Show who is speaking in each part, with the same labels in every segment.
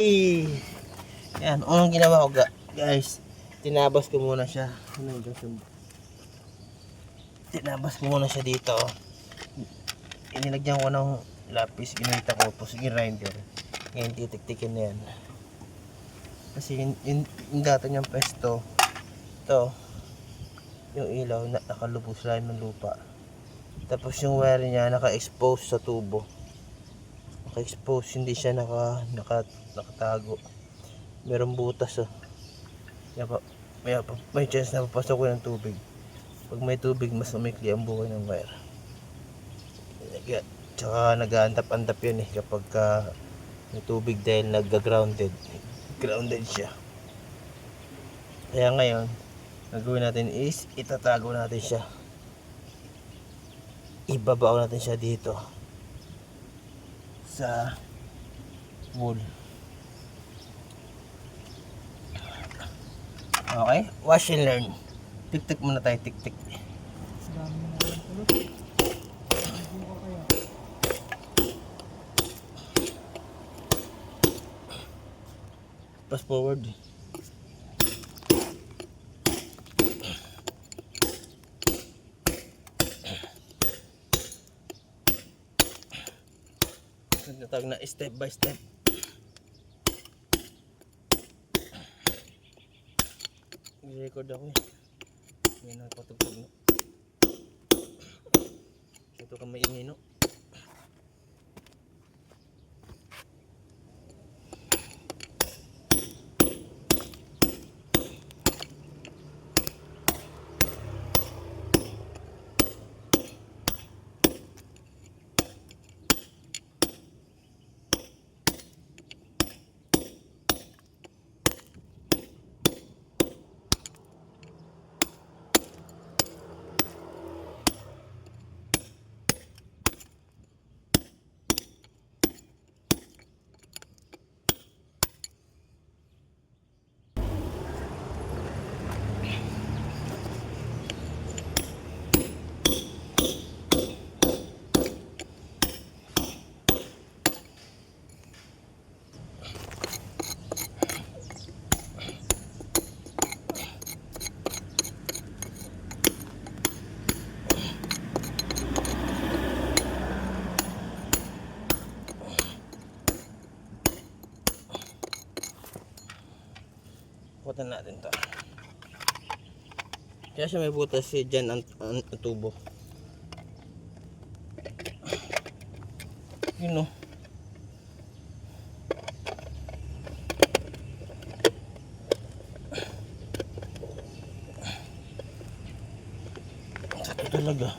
Speaker 1: Yan, unang ginawa ko guys, tinabas ko muna siya. Tinabas ko muna siya dito. Inilagyan ko ng lapis, ginita ko po sa grinder. Ngayon titiktikin na yan. Kasi yung dati niyang pesto, ito, yung ilaw nakalubos lang ng lupa. Tapos yung wire niya naka-expose sa tubo. Naka-expose, hindi siya nakatago. Merong butas may chance na papasok ko ng tubig. Pag may tubig, mas umikli ang buhay ng wire. Tsaka nag-aantap-antap yun kapag may tubig dahil grounded siya. Kaya ngayon gagawin natin is itatago natin siya. Ibabao natin siya dito sa wool. Okay, wash and learn. Tik-tik muna tayo, tik-tik. Fast forward. Natawag na step by step. I-record ako may nakapatugtog no. Ito ka maingay no. Putan natin to. Kaya siya may butas dyan ang tubo. Yun o. Sakit talaga.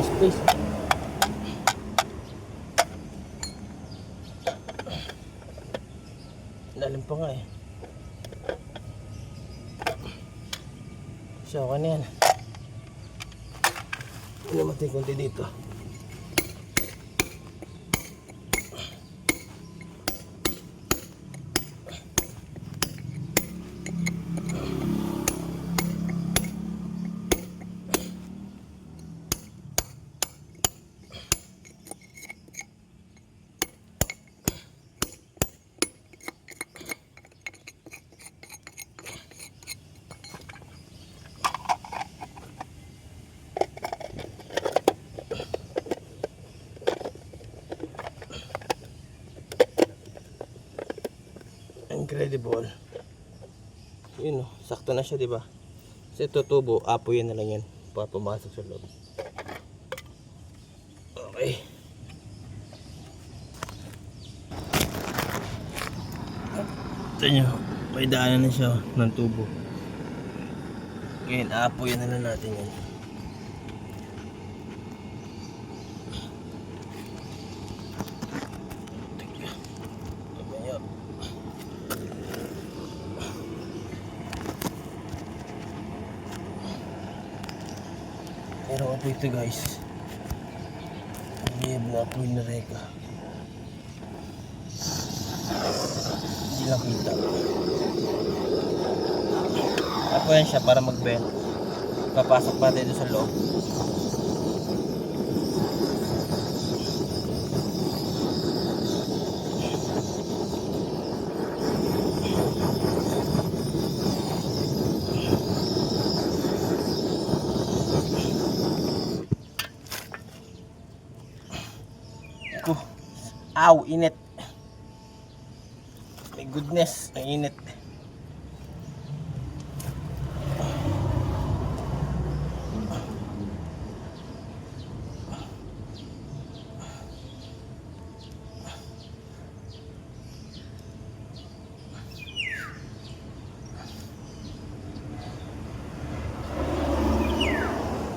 Speaker 1: Space. Lalim pa nga So, kanyan. Hindi naman konti dito. Incredible. Yun sakto na siya, di ba? Kasi ito tubo, apoy na lang yan. Pumasok sa loob. Okay. Ito nyo, may daanan na siya ng tubo. Ngayon, apoy na lang natin yan. Pero apoy ito guys. Liyab na apoy na reka. Hindi lang kita. Apoy yan siya para mag-bend. Papasok pa tayo sa loob. Ko. Aw, init. My goodness, ang init.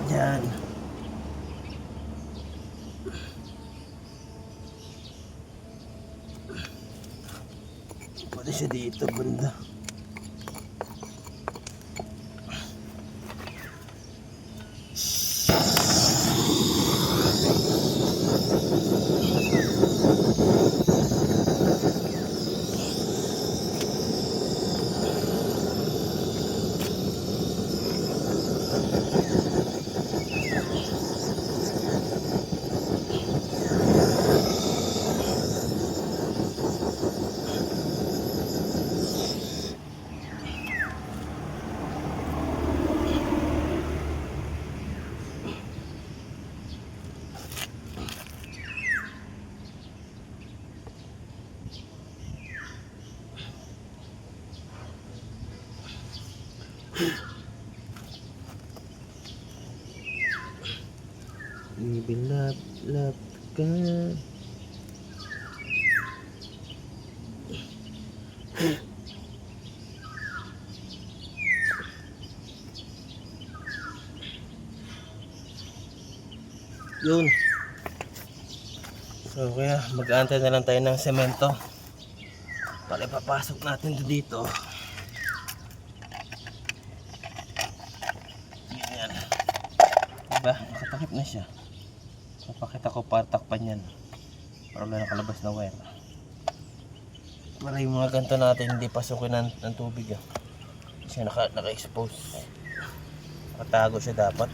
Speaker 1: Yan. Pwede siya dito banda. Ibilap-lap ka. Yun. So kaya mag-aantay na lang tayo ng semento. Pala papasok natin dito. Yan. Diba? Nakatakip na siya. Papakita ko para takpan yan. Para wala nakalabas na wire. Para yung mga ganito natin hindi pasukin ng tubig. Kasi naka-expose. Nakatago siya dapat.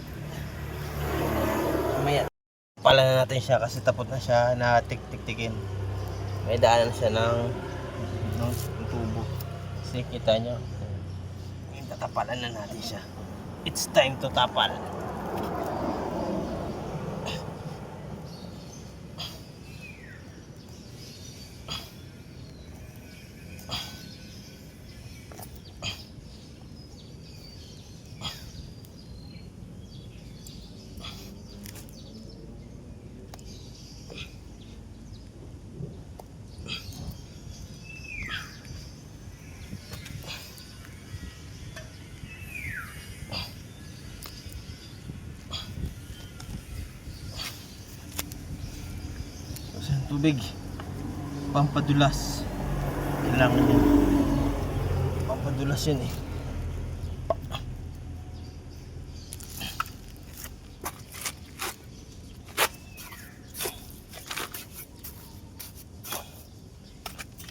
Speaker 1: Mamaya pala na natin siya kasi tapos na siya na tik-tik-tikin. May daanan siya ng tubo. Kasi kita nyo. Yung tatapalan na natin siya. It's time to tapal. Tubig pampadulas kailangan yun, pampadulas yun eh.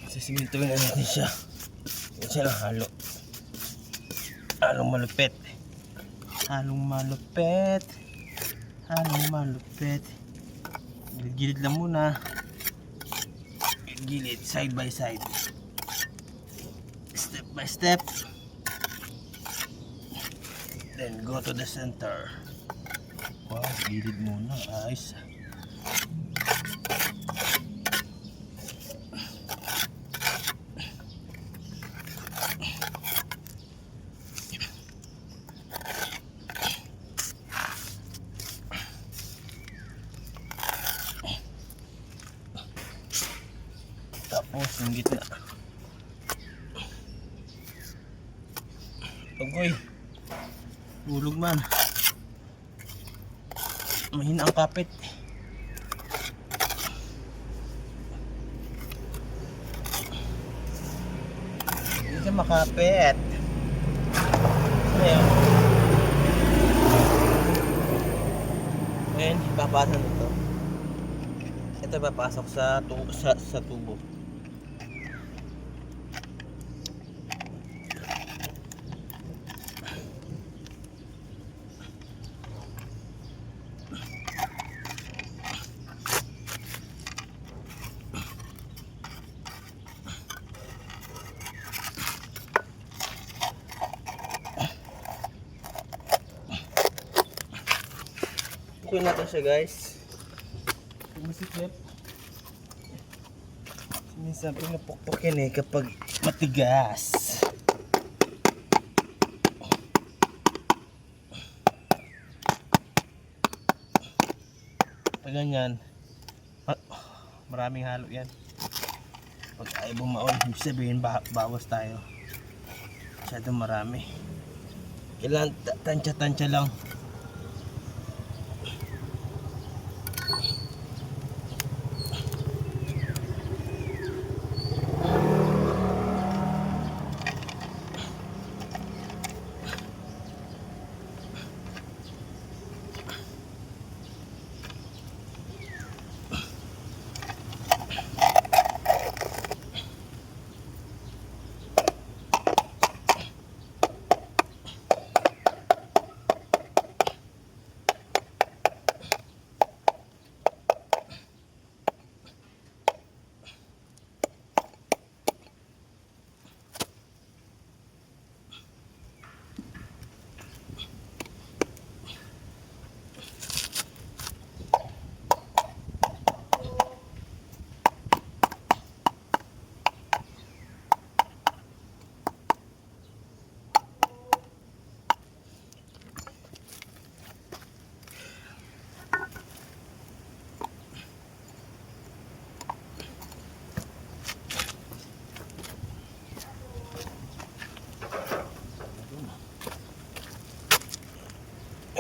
Speaker 1: Sisimintuin na natin siya. Yan siya lang halo, halong malupit, halong malupit, halong malupit. Gilid lang muna, gilid, side by side, step by step, then go to the center. Wow, gilid muna, ayos. Tapos yung gitna. Agoy, tulog man. Mahina ang kapit. Hindi siya makapit. Ayan. Ngayon, ipapasok ito. Ito papasok sa tubo. Pukpukin natin siya, guys. Masikip. Minsan pinapukpukin eh kapag matigas. Pag ganyan, maraming halo yan. Pag ayaw bumaon, ibig sabihin bawas tayo. Masyadong marami. Kailangan tansya-tansya lang.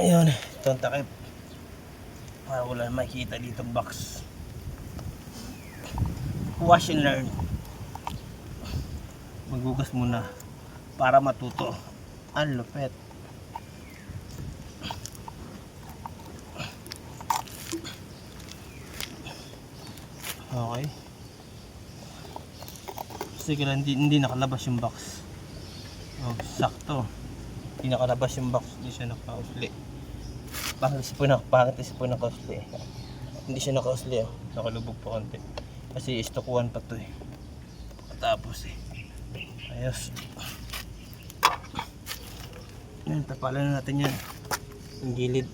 Speaker 1: Ayun, ito ang takip. Para wala makikita dito box. Wash and learn. Maghugas muna para matuto. Ang lupet. Okay. Sige lang, hindi nakalabas yung box. Oh, sakto. Hindi nakalabas yung box, hindi siya nakausli. Pangit isipon nakausli. Hindi siya nakausli, oh. Nakalubog pa konti. Kasi istokuhan pa to eh. Tapos eh. Ayos. Yan, tapalan na natin yan. Yung gilid.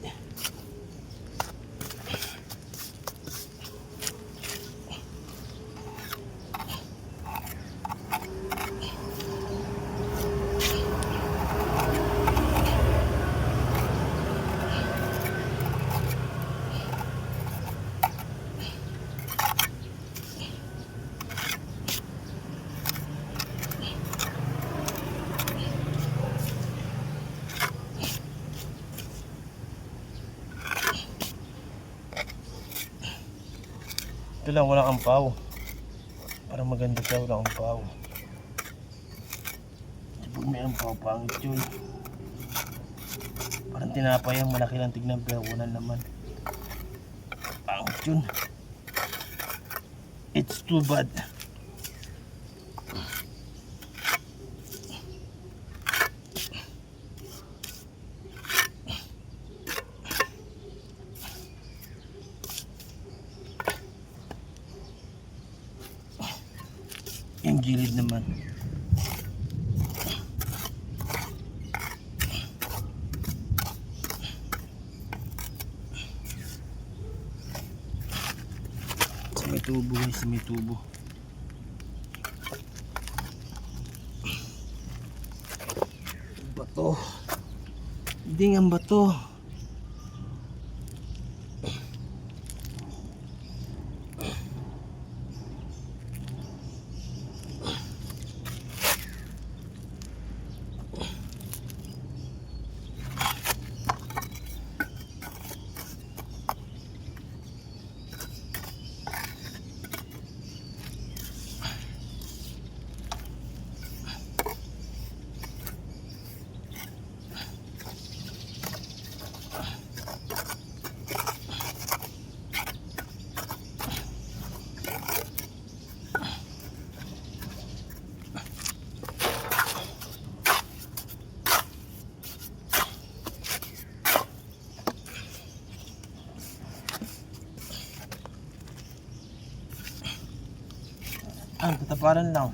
Speaker 1: Ito lang, walang ampaw. Para maganda siya, walang ampaw. Pag may ampaw, pangit yun. Parang tinapay yung malaki lang tignan, pero wala naman. Pangit yun. It's too bad. Yung gilid naman. Sa may tubo, sa may tubo. Bato. Hindi nga bato. Tataparan lang.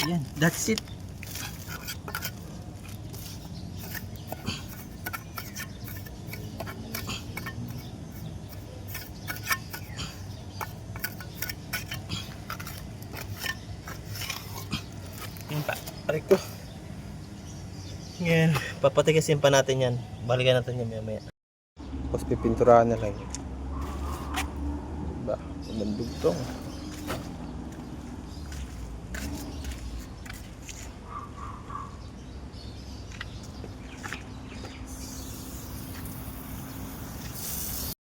Speaker 1: Yan, that's it. Yan pa, aray ko. Ngayon, papatigasin pa natin yan. Balikan natin yan maya. Tapos pipinturahan na lang. Diba? Mandugtong.